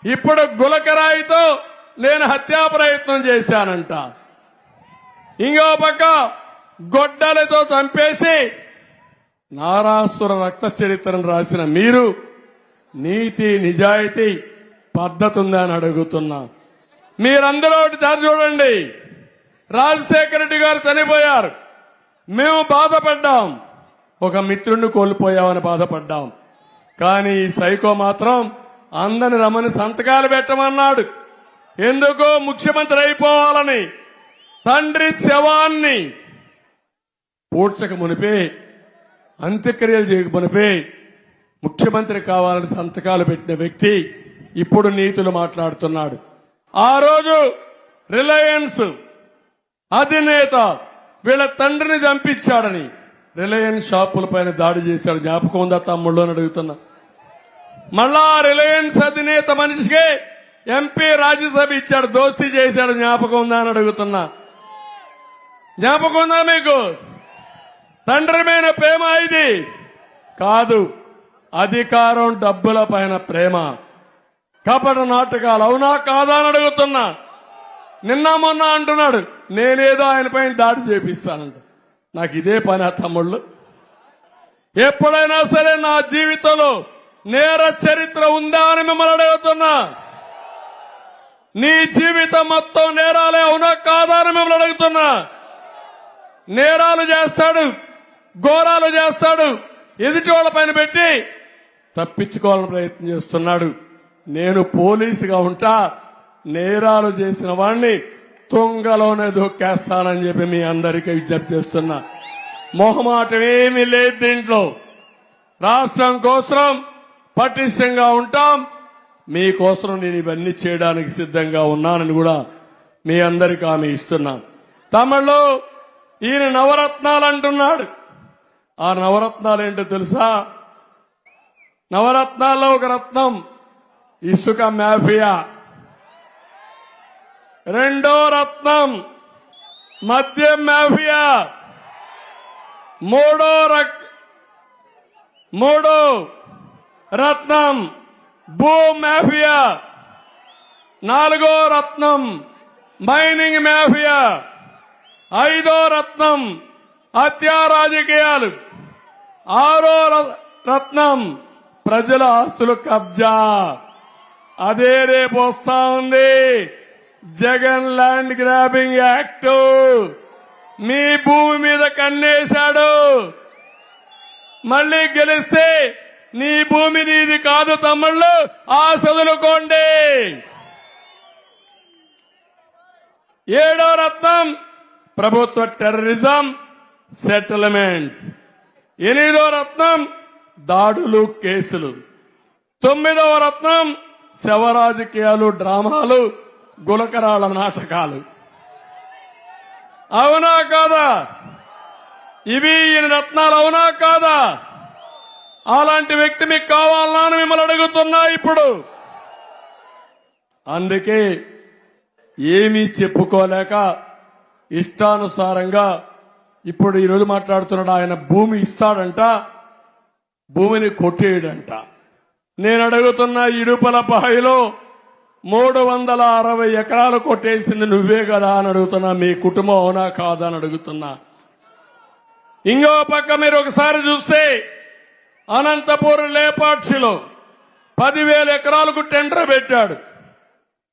ఇప్పుడు గులకరాయితో నేను హత్యా ప్రయత్నం చేశానంట. ఇంకో పక్క గొడ్డలతో చంపేసి నారాసుర రక్త చరిత్రను రాసిన మీరు నీతి నిజాయితీ పద్ధతి ఉందా అని అడుగుతున్నా. మీరందరూ ఒకటి చూడండి. రాజశేఖర రెడ్డి గారు చనిపోయారు, మేము బాధపడ్డాం. ఒక మిత్రుడిని కోల్పోయామని బాధపడ్డాం. కానీ ఈ సైకో మాత్రం అందరిని రమ్మని సంతకాలు పెట్టమన్నాడు. ఎందుకో ముఖ్యమంత్రి అయిపోవాలని. తండ్రి శవాన్ని పూడ్చక మునిపే, అంత్యక్రియలు చేయక మునిపే ముఖ్యమంత్రి కావాలని సంతకాలు పెట్టిన వ్యక్తి ఇప్పుడు నీతులు మాట్లాడుతున్నాడు. ఆ రోజు రిలయన్స్ అధినేత వీళ్ళ తండ్రిని చంపించాడని రిలయన్స్ షాపుల పైన దాడి చేశాడు. జ్ఞాపకం ఉందా తమ్ముళ్ళు అని అడుగుతున్నా. మళ్ళా రిలయన్స్ అధినేత మనిషికి ఎంపీ రాజ్యసభ ఇచ్చాడు, దోస్తీ చేశాడు. జ్ఞాపకం ఉందా అని అడుగుతున్నా. జ్ఞాపకం ఉందా మీకు? తండ్రి మీద ప్రేమ ఇది కాదు, అధికారం డబ్బుల పైన ప్రేమ. కపట నాటకాలు అవునా కాదా అని అడుగుతున్నా. నిన్న మొన్న అంటున్నాడు నేనేదో ఆయన పైన దాడి చేపిస్తానంట. నాకు ఇదే పని తమ్ముళ్ళు. ఎప్పుడైనా సరే నా జీవితంలో నేర చరిత్ర ఉందా అని మిమ్మల్ని అడుగుతున్నా. నీ జీవితం మొత్తం నేరాలే అవునా కాదా అని మిమ్మల్ని అడుగుతున్నా. నేరాలు చేస్తాడు, ఘోరాలు చేస్తాడు, ఎదుటి వాళ్ళ పైన పెట్టి తప్పించుకోవాలని ప్రయత్నం చేస్తున్నాడు. నేను పోలీసుగా ఉంటా, నేరాలు చేసిన వాడిని తుంగలోనే దొక్కేస్తానని చెప్పి మీ అందరికీ విజ్ఞప్తి చేస్తున్నా. మొహమాటం ఏమీ లేదు దీంట్లో. రాష్ట్రం కోసం పటిష్టంగా ఉంటాం. మీకోసం నేను ఇవన్నీ చేయడానికి సిద్ధంగా ఉన్నానని కూడా మీ అందరికీ హామీ ఇస్తున్నాను. తమిళలో ఈయన నవరత్నాలు అంటున్నాడు. ఆ నవరత్నాలు ఏంటో తెలుసా? నవరత్నాల్లో ఒక రత్నం ఇసుక మాఫియా, రెండో రత్నం మద్యం మాఫియా, మూడో రత్నం భూ మాఫియా, నాలుగో రత్నం మైనింగ్ మాఫియా, ఐదో రత్నం హత్యా రాజకీయాలు, ఆరో రత్నం ప్రజల ఆస్తులు కబ్జా. అదే రేపు వస్తా ఉంది జగన్ ల్యాండ్ గ్రాబింగ్ యాక్ట్. మీ భూమి మీద కన్నేశాడు. మళ్ళీ గెలిస్తే నీ భూమి నీది కాదు తమ్ముళ్ళు, ఆశదులుకోండి. ఏడో రత్నం ప్రభుత్వ టెర్రరిజం సెటిల్మెంట్స్, ఎనిమిదో రత్నం దాడులు కేసులు, తొమ్మిదవ రత్నం శవ రాజకీయాలు డ్రామాలు గులకరాల నాటకాలు. అవునా కాదా? ఇవి ఈయన రత్నాలు అవునా కాదా? అలాంటి వ్యక్తి మీకు కావాలా అని మిమ్మల్ని అడుగుతున్నా ఇప్పుడు. అందుకే ఏమీ చెప్పుకోలేక ఇష్టానుసారంగా ఇప్పుడు ఈరోజు మాట్లాడుతున్నాడు. ఆయన భూమి ఇస్తాడంట, భూమిని కొట్టేయడంట. నేను అడుగుతున్న ఇడుపలపాయలో 360 ఎకరాలు కొట్టేసింది నువ్వే కదా అని అడుగుతున్నా. మీ కుటుంబం అవునా కాదా అని అడుగుతున్నా. ఇంకో పక్క మీరు ఒకసారి చూస్తే అనంతపురం లేపాక్షిలో 10,000 ఎకరాలకు టెండర్ పెట్టాడు.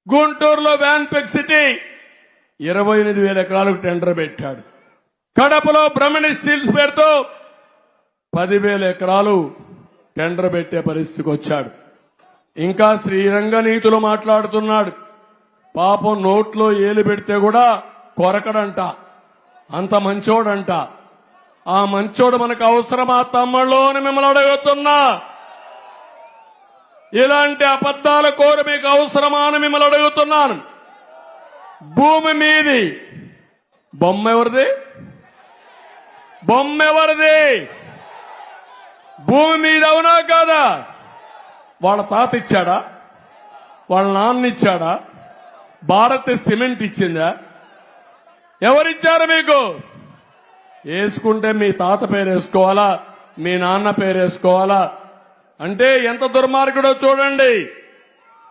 గుంటూరులో వ్యాన్పెక్ సిటీ 28,000 ఎకరాలకు టెండర్ పెట్టాడు. కడపలో బ్రహ్మణి స్టీల్స్ పేరుతో 10,000 ఎకరాలు టెండర్ పెట్టే పరిస్థితికి వచ్చాడు. ఇంకా శ్రీరంగ నీతులు మాట్లాడుతున్నాడు. పాపం నోట్లో ఏలు పెడితే కూడా కొరకడంట, అంత మంచోడంట. ఆ మంచోడు మనకు అవసరమా తమ్ముళ్ళు అని మిమ్మల్ని అడుగుతున్నా. ఇలాంటి అబద్దాల కోరి మీకు అవసరమా అని మిమ్మల్ని అడుగుతున్నాను. భూమి మీది, బొమ్మ ఎవరిది? బొమ్మ ఎవరిది? భూమి మీద అవునా కాదా? వాళ్ళ తాత ఇచ్చాడా? వాళ్ళ నాన్న ఇచ్చాడా? భారత్ సిమెంట్ ఇచ్చిందా? ఎవరిచ్చారు మీకు? వేసుకుంటే మీ తాత పేరు వేసుకోవాలా, మీ నాన్న పేరు వేసుకోవాలా? అంటే ఎంత దుర్మార్గుడో చూడండి.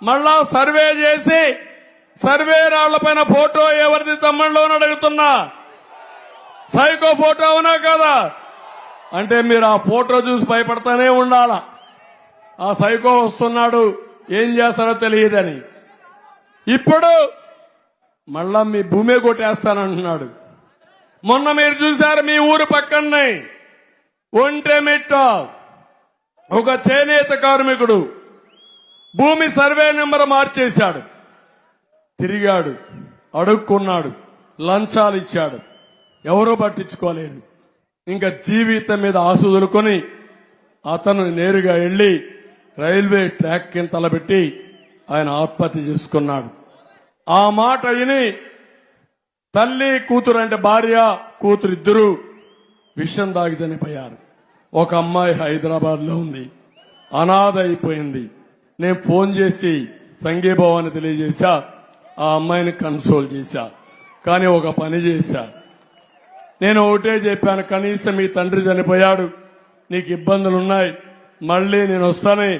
మళ్ళా సర్వే చేసి సర్వే రాళ్లపైన ఫోటో ఎవరిది తమ్ముళ్ళు అని అడుగుతున్నా. సైకో ఫోటో అవునా కదా? అంటే మీరు ఆ ఫోటో చూసి భయపడతానే ఉండాలా. ఆ సైకో వస్తున్నాడు, ఏం చేస్తారో తెలియదని. ఇప్పుడు మళ్ళా మీ భూమి కొట్టేస్తానంటున్నాడు. మొన్న మీరు చూశారు మీ ఊరు పక్కనే ఒంటెమిట్ట ఒక చేనేత కార్మికుడు భూమి సర్వే నెంబర్ మార్చేశాడు. తిరిగాడు, అడుక్కున్నాడు, లంచాలు ఇచ్చాడు, ఎవరూ పట్టించుకోలేదు. ఇంకా జీవితం మీద ఆశ వదులుకొని అతను నేరుగా వెళ్లి రైల్వే ట్రాక్ కింద తలబెట్టి ఆయన ఆత్మహత్య చేసుకున్నాడు. ఆ మాట విని తల్లి కూతురు అంటే భార్య కూతురు ఇద్దరు విషం దాగి చనిపోయారు. ఒక అమ్మాయి హైదరాబాద్ లో ఉంది, అనాథ అయిపోయింది. నేను ఫోన్ చేసి సంఘీభావాన్ని తెలియజేశా, ఆ అమ్మాయిని కన్సోల్ చేశా. కానీ ఒక పని చేశా, నేను ఒకటే చెప్పాను, కనీసం మీ తండ్రి చనిపోయాడు, నీకు ఇబ్బందులున్నాయి, మళ్లీ నేను వస్తానే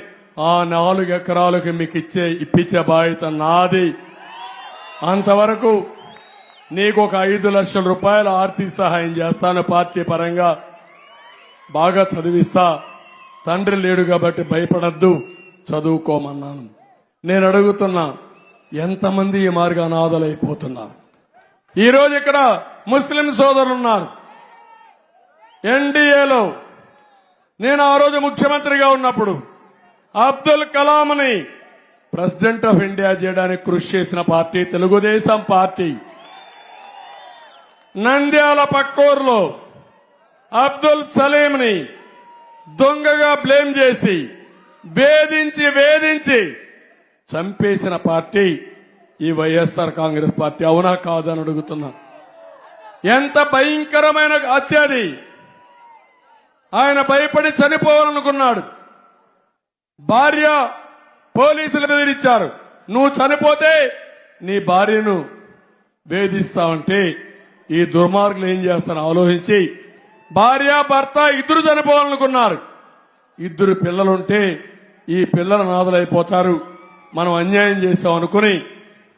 ఆ 4 ఎకరాలకు మీకు ఇప్పించే బాధ్యత నాది. అంతవరకు నీకు ఒక 5 లక్షల రూపాయల ఆర్థిక సహాయం చేస్తాను, పార్టీ పరంగా బాగా చదివిస్తా. తండ్రి లేడు కాబట్టి భయపడద్దు, చదువుకోమన్నాను. నేను అడుగుతున్నా, ఎంతమంది ఈ మార్గ అనాథలైపోతున్నారు? ఈ రోజు ఇక్కడ ముస్లిం సోదరులున్నారు. ఎన్డీఏలో నేను ఆ రోజు ముఖ్యమంత్రిగా ఉన్నప్పుడు అబ్దుల్ కలాంని ప్రెసిడెంట్ ఆఫ్ ఇండియా చేయడానికి కృషి చేసిన పార్టీ తెలుగుదేశం పార్టీ. నంద్యాల పక్కూరులో అబ్దుల్ సలీంని దొంగగా బ్లేమ్ చేసి వేధించి చంపేసిన పార్టీ ఈ వైఎస్ఆర్ కాంగ్రెస్ పార్టీ. అవునా కాదని అడుగుతున్నా. ఎంత భయంకరమైన హత్య అది. ఆయన భయపడి చనిపోవాలనుకున్నాడు. భార్య పోలీసులు బెదిరించారు, నువ్వు చనిపోతే నీ భార్యను వేధిస్తావంటే ఈ దుర్మార్గులు ఏం చేస్తారో ఆలోచించి భార్య భర్త ఇద్దరు చనిపోవాలనుకున్నారు. 2 పిల్లలుంటే ఈ పిల్లల నాదులైపోతారు, మనం అన్యాయం చేస్తాం అనుకుని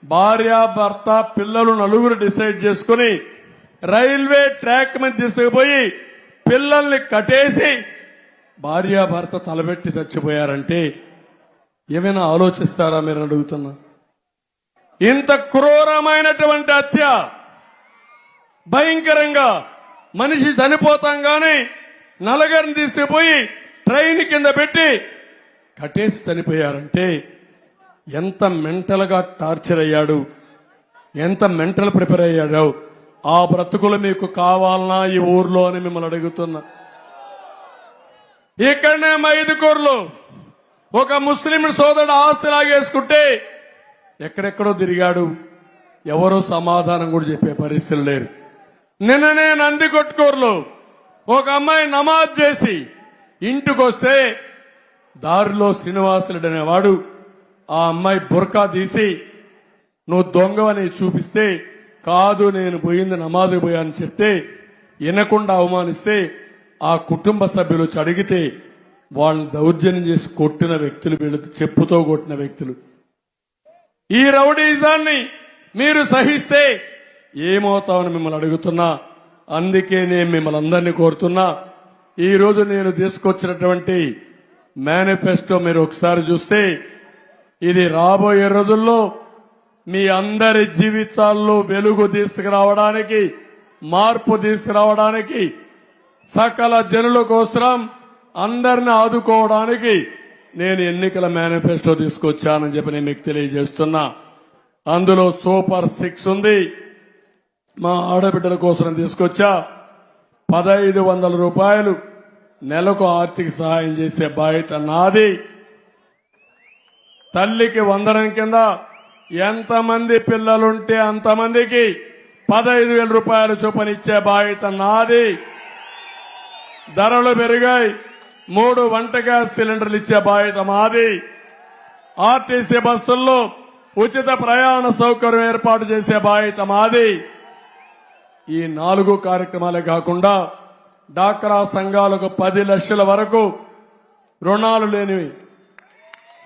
భార్య భర్త పిల్లలు 4 డిసైడ్ చేసుకుని రైల్వే ట్రాక్ మీద తీసుకుపోయి పిల్లల్ని కట్టేసి భార్య భర్త తలబెట్టి చచ్చిపోయారంటే ఏమైనా ఆలోచిస్తారా మీరు అడుగుతున్నా. ఇంత క్రూరమైనటువంటి హత్య, భయంకరంగా మనిషి చనిపోతాం గాని నలుగురిని తీసుకుపోయి ట్రైన్ కింద పెట్టి కట్టేసి చనిపోయారంటే ఎంత మెంటల్ గా టార్చర్ అయ్యాడు, ఎంత మెంటల్ ప్రిపేర్ అయ్యాడు. ఆ బ్రతుకులు మీకు కావాలనా ఈ ఊర్లో అని మిమ్మల్ని అడుగుతున్నా. ఇక్కడనే మైదుకూరులో ఒక ముస్లిం సోదరుడు ఆస్తి లాగేసుకుంటే ఎక్కడెక్కడో తిరిగాడు, ఎవరో సమాధానం కూడా చెప్పే పరిస్థితులు లేరు. నిన్ననే నందికొట్కూరులో ఒక అమ్మాయి నమాజ్ చేసి ఇంటికొస్తే దారిలో శ్రీనివాసులుడు అనేవాడు ఆ అమ్మాయి బుర్కా తీసి నువ్వు దొంగవని చూపిస్తే, కాదు నేను పోయింది నమాజ్కి పోయాని చెప్తే వినకుండా అవమానిస్తే ఆ కుటుంబ సభ్యులు అడిగితే వాళ్ళని దౌర్జన్యం చేసి కొట్టిన వ్యక్తులు, వీళ్ళు చెప్పుతో కొట్టిన వ్యక్తులు. ఈ రౌడీజాన్ని మీరు సహిస్తే ఏమవుతామని మిమ్మల్ని అడుగుతున్నా. అందుకే నేను మిమ్మల్ని అందరినీ కోరుతున్నా, ఈ రోజు నేను తీసుకొచ్చినటువంటి మేనిఫెస్టో మీరు ఒకసారి చూస్తే ఇది రాబోయే రోజుల్లో మీ అందరి జీవితాల్లో వెలుగు తీసుకురావడానికి, మార్పు తీసుకురావడానికి, సకల జనుల కోసం అందరిని ఆదుకోవడానికి నేను ఎన్నికల మేనిఫెస్టో తీసుకొచ్చానని చెప్పి నేను మీకు తెలియజేస్తున్నా. అందులో సూపర్ 6 ఉంది. మా ఆడబిడ్డల కోసం తీసుకొచ్చా. 1500 రూపాయలు నెలకు ఆర్థిక సహాయం చేసే బాధ్యత నాది. తల్లికి వందనం కింద ఎంతమంది పిల్లలుంటే అంతమందికి 15,000 రూపాయలు చొప్పున ఇచ్చే బాధ్యత నాది. ధరలు పెరిగాయి, 3 వంట గ్యాస్ సిలిండర్లు ఇచ్చే బాధ్యత మాది. ఆర్టీసీ బస్సుల్లో ఉచిత ప్రయాణ సౌకర్యం ఏర్పాటు చేసే బాధ్యత మాది. ఈ 4 కార్యక్రమాలే కాకుండా డాక్రా సంఘాలకు 10 లక్షల వరకు రుణాలు లేనివి,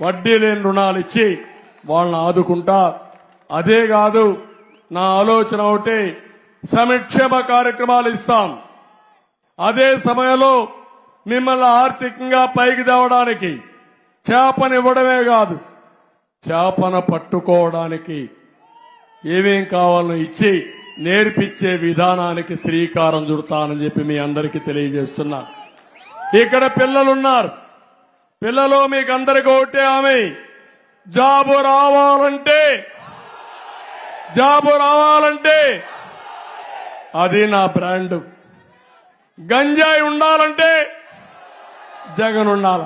వడ్డీ లేని రుణాలు ఇచ్చి వాళ్ళని ఆదుకుంటా. అదే కాదు, నా ఆలోచన ఒకటి, సంక్షేమ కార్యక్రమాలు ఇస్తాం. అదే సమయంలో మిమ్మల్ని ఆర్థికంగా పైకి తేవడానికి చేపనివ్వడమే కాదు, చేపను పట్టుకోవడానికి ఏమేం కావాలో ఇచ్చి నేర్పించే విధానానికి శ్రీకారం చుడతానని చెప్పి మీ అందరికీ తెలియజేస్తున్నా. ఇక్కడ పిల్లలున్నారు. పిల్లలు మీకు అందరికీ ఒకటే ఆమె, జాబు రావాలంటే అది నా బ్రాండ్. గంజాయి ఉండాలంటే జగన్ ఉండాల,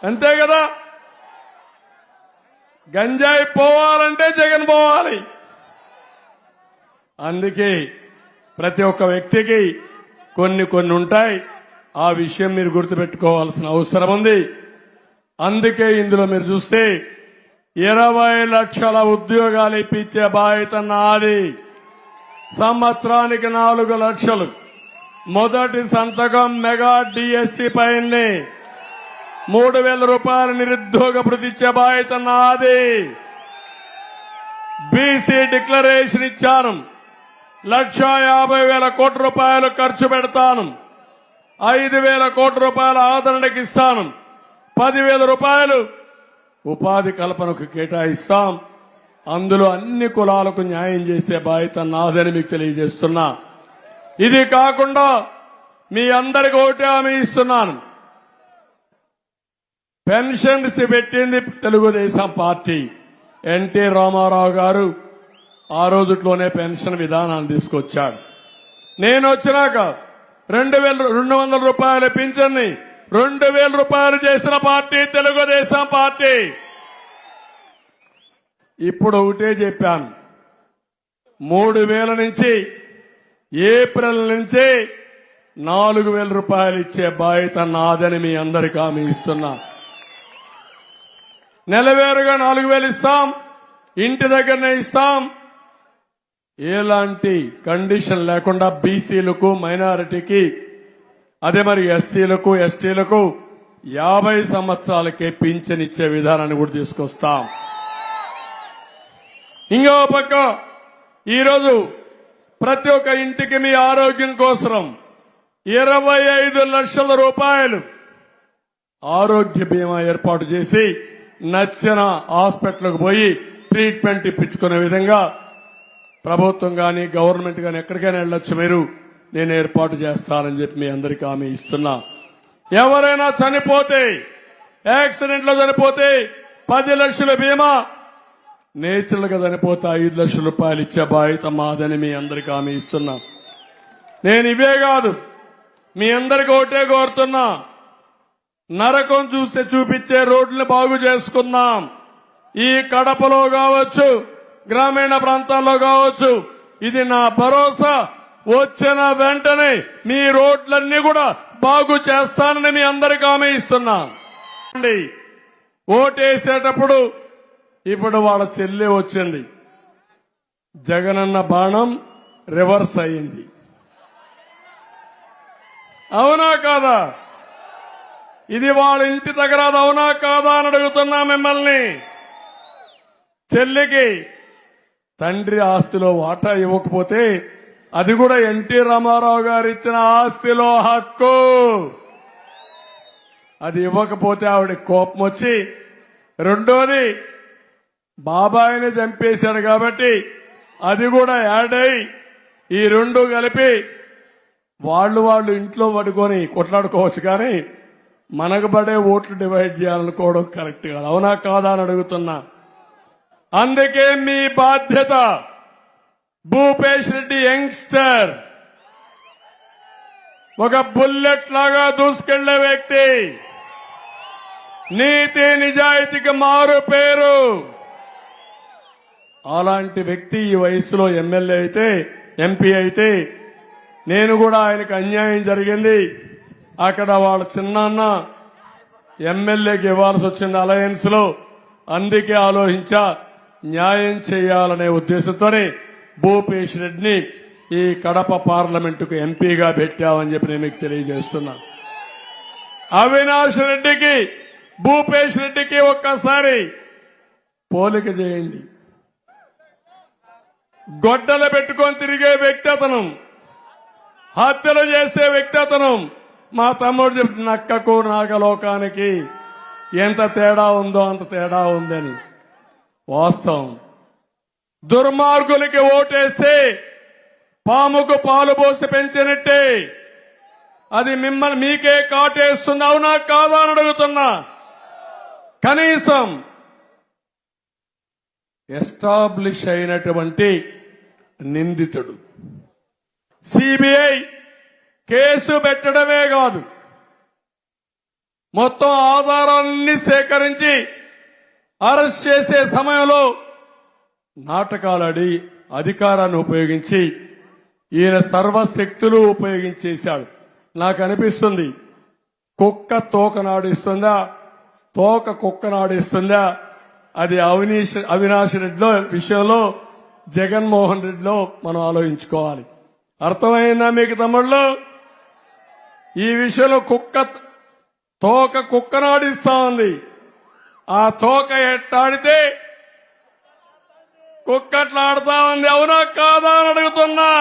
అంతే కదా. గంజాయి పోవాలంటే జగన్ పోవాలి. అందుకే ప్రతి ఒక్క వ్యక్తికి కొన్ని ఉంటాయి. ఆ విషయం మీరు గుర్తుపెట్టుకోవాల్సిన అవసరం ఉంది. అందుకే ఇందులో మీరు చూస్తే 20 లక్షల ఉద్యోగాలు ఇప్పించే బాధ్యత నాది. సంవత్సరానికి 4 లక్షలు. మొదటి సంతకం మెగా డిఎస్సి పైనే 3,000 రూపాయల నిరుద్యోగ భృతి ఇచ్చే బాధ్యత నాది. బీసీ డిక్లరేషన్ ఇచ్చాను. 1,50,000 కోట్ల రూపాయలు ఖర్చు పెడతాను. 5,000 కోట్ల రూపాయల ఆదరణకి ఇస్తాను. 10,000 రూపాయలు ఉపాధి కల్పనకు కేటాయిస్తాం. అందులో అన్ని కులాలకు న్యాయం చేసే బాధ్యత నాదని మీకు తెలియజేస్తున్నా. ఇది కాకుండా మీ అందరికీ ఒకటే హామీ ఇస్తున్నాను. పెన్షన్స్ పెట్టింది తెలుగుదేశం పార్టీ. ఎన్టీ రామారావు గారు ఆ రోజుట్లోనే పెన్షన్ విధానాన్ని తీసుకొచ్చాడు. నేను వచ్చినాక 2,200 రూపాయల పింఛన్ని 2,000 రూపాయలు చేసిన పార్టీ తెలుగుదేశం పార్టీ. ఇప్పుడు ఒకటే చెప్పాను, 3,000 నుంచి ఏప్రిల్ నుంచి 4,000 రూపాయలు ఇచ్చే బాధ్యత నాదని మీ అందరికీ హామీ ఇస్తున్నా. నెలవేరుగా 4,000 ఇస్తాం, ఇంటి దగ్గరనే ఇస్తాం. ఎలాంటి కండిషన్ లేకుండా బీసీలకు, మైనారిటీకి, అదే మరి ఎస్సీలకు, ఎస్టీలకు 50 సంవత్సరాలకే పింఛన్ ఇచ్చే విధానాన్ని కూడా తీసుకొస్తాం. ఇంకో పక్క ఈరోజు ప్రతి ఒక్క ఇంటికి మీ ఆరోగ్యం కోసం 25 లక్షల రూపాయలు ఆరోగ్య బీమా ఏర్పాటు చేసి నచ్చిన హాస్పిటల్కు పోయి ట్రీట్మెంట్ ఇప్పించుకునే విధంగా ప్రభుత్వం గాని, గవర్నమెంట్ గాని ఎక్కడికైనా వెళ్ళొచ్చు మీరు, నేను ఏర్పాటు చేస్తానని చెప్పి మీ అందరికీ హామీ ఇస్తున్నా. ఎవరైనా చనిపోతే, యాక్సిడెంట్ లో చనిపోతే 10 లక్షల బీమా, నేచురల్ గా చనిపోతే 5 లక్షల రూపాయలు ఇచ్చే బాధ్యత మాదని మీ అందరికీ హామీ ఇస్తున్నా. నేను ఇవే కాదు, మీ అందరికీ ఒకటే కోరుతున్నా, నరకం చూస్తే చూపించే రోడ్లను బాగు చేసుకుందాం. ఈ కడపలో కావచ్చు, గ్రామీణ ప్రాంతాల్లో కావచ్చు, ఇది నా భరోసా. వచ్చిన వెంటనే మీ రోడ్లన్నీ కూడా బాగు చేస్తానని మీ అందరికీ హామీ ఇస్తున్నా. ఓటేసేటప్పుడు ఇప్పుడు వాళ్ళ చెల్లి వచ్చింది, జగనన్న బాణం రివర్స్ అయింది. అవునా కాదా? ఇది వాళ్ళ ఇంటి దగ్గర అవునా కాదా అని అడుగుతున్నా మిమ్మల్ని. చెల్లికి తండ్రి ఆస్తిలో వాటా ఇవ్వకపోతే అది కూడా ఎన్టీ రామారావు గారు ఇచ్చిన ఆస్తిలో హక్కు. అది ఇవ్వకపోతే ఆవిడ కోపం వచ్చి, రెండోది బాబాయిని చంపేశాడు కాబట్టి అది కూడా యాడ్ అయి ఈ రెండు కలిపి వాళ్ళు ఇంట్లో పడుకొని కొట్లాడుకోవచ్చు, కానీ మనకు పడే ఓట్లు డివైడ్ చేయాలనుకోవడం కరెక్ట్ కాదు. అవునా కాదా అని అడుగుతున్నా. అందుకే మీ బాధ్యత, భూపేష్ రెడ్డి యంగ్స్టర్ ఒక బుల్లెట్ లాగా దూసుకెళ్లే వ్యక్తి, నీతి నిజాయితీకి మారు పేరు. అలాంటి వ్యక్తి ఈ వయసులో ఎమ్మెల్యే అయితే, ఎంపీ అయితే, నేను కూడా ఆయనకు అన్యాయం జరిగింది. అక్కడ వాళ్ళ చిన్నాన్న ఎమ్మెల్యేకి ఇవ్వాల్సి వచ్చింది అలయన్స్ లో. అందుకే ఆలోచించా, న్యాయం చేయాలనే ఉద్దేశంతోనే భూపేష్ రెడ్డిని ఈ కడప పార్లమెంటుకు ఎంపీగా పెట్టామని చెప్పి నేను మీకు తెలియజేస్తున్నా. అవినాష్ రెడ్డికి, భూపేష్ రెడ్డికి ఒక్కసారి పోలిక చేయండి. గొడ్డలు పెట్టుకొని తిరిగే వ్యక్తి అతను, హత్యలు చేసే వ్యక్తి అతను. మా తమ్ముడు చెప్తున్న నక్కకు నాగలోకానికి ఎంత తేడా ఉందో అంత తేడా ఉందని. వాస్తవం. దుర్మార్గులకి ఓటేస్తే పాముకు పాలు పోసి పెంచినట్టే అది మిమ్మల్ని మీకే కాటేస్తుంది. అవునా కాదా అని అడుగుతున్నా. కనీసం ఎస్టాబ్లిష్ అయినటువంటి నిందితుడు సిబిఐ కేసు పెట్టడమే కాదు, మొత్తం ఆధారాన్ని సేకరించి అరెస్ట్ చేసే సమయంలో నాటకాలాడి అధికారాన్ని ఉపయోగించి ఈయన సర్వశక్తులు ఉపయోగించేశాడు. నాకు అనిపిస్తుంది, కుక్క తోక నాడిస్తుందా, తోక కుక్క నాడిస్తుందా? అది అవినాష్ రెడ్డిలో విషయంలో, జగన్మోహన్ రెడ్డిలో మనం ఆలోచించుకోవాలి. అర్థమైందా మీకు తమ్ముళ్ళు? ఈ విషయంలో తోక కుక్క నాడిస్తా ఉంది. ఆ తోక ఎట్టాడితే కుక్కట్లాడుతా ఉంది. అవునా కాదా అని అడుగుతున్నా.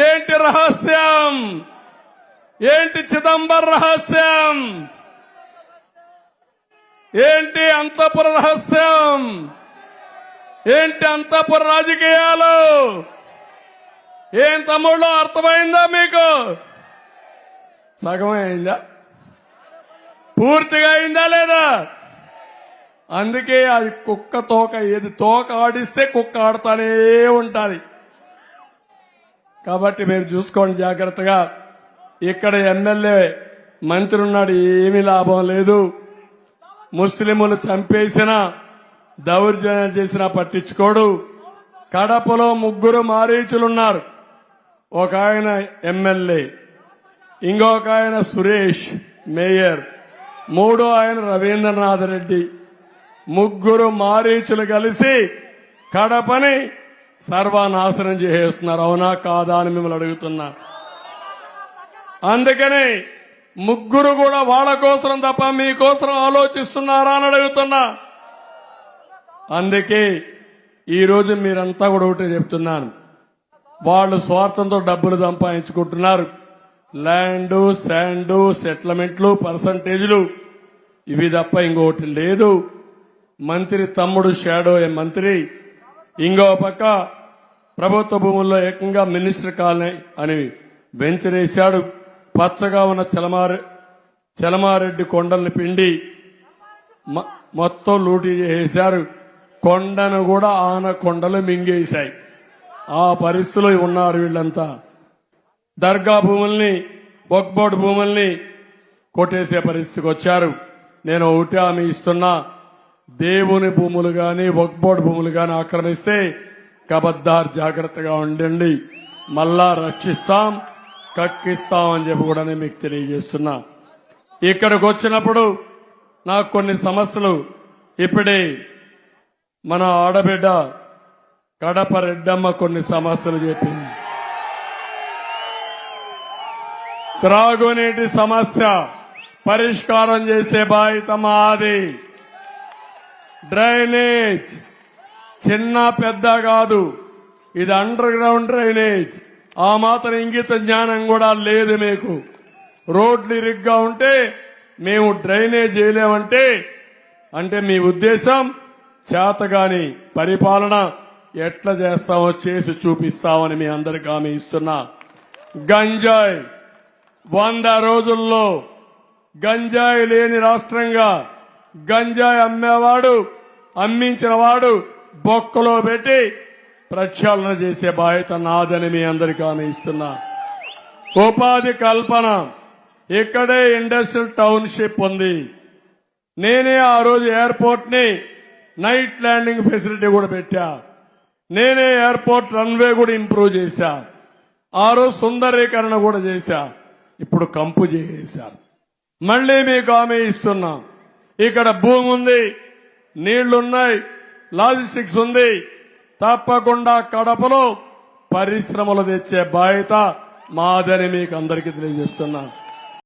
ఏంటి రహస్యం? ఏంటి చిదంబరం రహస్యం? ఏంటి అంతఃపుర రహస్యం? ఏంటి అంతఃపుర రాజకీయాలు? ఏం తమ్ముళ్ళు, అర్థమైందా మీకు? సగమే అయిందా? పూర్తిగా అయిందా లేదా? అందుకే అది కుక్క తోక. ఏది తోక ఆడిస్తే కుక్క ఆడుతానే ఉండాలి. కాబట్టి మీరు చూసుకోండి జాగ్రత్తగా. ఇక్కడ ఎమ్మెల్యే మంత్రి ఉన్నాడు, ఏమీ లాభం లేదు. ముస్లింలు చంపేసిన, దౌర్జన్యం చేసినా పట్టించుకోడు. కడపలో 3 మారీచులున్నారు. ఒక ఆయన ఎమ్మెల్యే, ఇంకొక ఆయన సురేష్ మేయర్, 3వ ఆయన రవీంద్రనాథ్ రెడ్డి. 3 మారీచులు కలిసి కడపని సర్వనాశనం చేసేస్తున్నారు. అవునా కాదా అని మిమ్మల్ని అడుగుతున్నా. అందుకని 3 కూడా వాళ్ళ కోసం తప్ప మీకోసం ఆలోచిస్తున్నారా అని అడుగుతున్నా. అందుకే ఈరోజు మీరంతా కూడా ఒకటే చెప్తున్నాను, వాళ్ళు స్వార్థంతో డబ్బులు సంపాదించుకుంటున్నారు. ల్యాండు, శాండు, సెటిల్మెంట్లు, పర్సంటేజ్లు, ఇవి తప్ప ఇంకోటి లేదు. మంత్రి తమ్ముడు షాడో మంత్రి, ఇంకో పక్క ప్రభుత్వ భూముల్లో ఏకంగా మినిస్టర్ కాలనీ అని వెంచరేశాడు. పచ్చగా ఉన్న చలమారెడ్డి కొండల్ని పిండి మొత్తం లూటీ చేశారు. కొండను కూడా ఆన కొండలు మింగేశాయి. ఆ పరిస్థితులు ఉన్నారు వీళ్ళంతా. దర్గా భూముల్ని, వక్ఫ్ బోర్డు భూముల్ని కొట్టేసే పరిస్థితికి వచ్చారు. నేను ఒకటి హామీ ఇస్తున్నా, దేవుని భూములు గాని వక్ఫ్ బోర్డు భూములు గాని ఆక్రమిస్తే కబద్దార్ జాగ్రత్తగా ఉండండి. మళ్ళా రక్షిస్తాం, కక్కిస్తాం అని చెప్పి కూడా నేను మీకు తెలియజేస్తున్నా. ఇక్కడికి వచ్చినప్పుడు నాకు కొన్ని సమస్యలు, ఇప్పుడే మన ఆడబిడ్డ కడప రెడ్డమ్మ కొన్ని సమస్యలు చెప్పింది. త్రాగునీటి సమస్య పరిష్కారం చేసే బాధ్యత మాది. డ్రైనేజ్ చిన్న పెద్ద కాదు, ఇది అండర్ గ్రౌండ్ డ్రైనేజ్. ఆ మాత్రం ఇంగిత జ్ఞానం కూడా లేదు మీకు. రోడ్లు ఇరుగ్గా ఉంటే మేము డ్రైనేజ్ చేయలేమంటే అంటే మీ ఉద్దేశం చేతగాని పరిపాలన ఎట్లా చేస్తామో చేసి చూపిస్తామని మీ అందరికీ హామీ ఇస్తున్నా. గంజాయి 100 రోజుల్లో గంజాయి లేని రాష్ట్రంగా, గంజాయి అమ్మేవాడు, అమ్మించిన వాడు బొక్కలో పెట్టి ప్రక్షాళన చేసే బాధ్యత నాదని మీ అందరికీ హామీ ఇస్తున్నా. ఉపాధి కల్పన, ఇక్కడే ఇండస్ట్రియల్ టౌన్షిప్ ఉంది. నేనే ఆ రోజు ఎయిర్పోర్ట్ ని నైట్ ల్యాండింగ్ ఫెసిలిటీ కూడా పెట్టా. నేనే ఎయిర్పోర్ట్ రన్వే కూడా ఇంప్రూవ్ చేశా. ఆ రోజు సుందరీకరణ కూడా చేశా. ఇప్పుడు కంపు చేశారు. మళ్లీ మీకు హామీ ఇస్తున్నా, ఇక్కడ భూమి ఉంది, నీళ్లున్నాయి, లాజిస్టిక్స్ ఉంది. తప్పకుండా కడపలో పరిశ్రమలు తెచ్చే బాధ్యత మాదని మీకు అందరికీ తెలియజేస్తున్నా.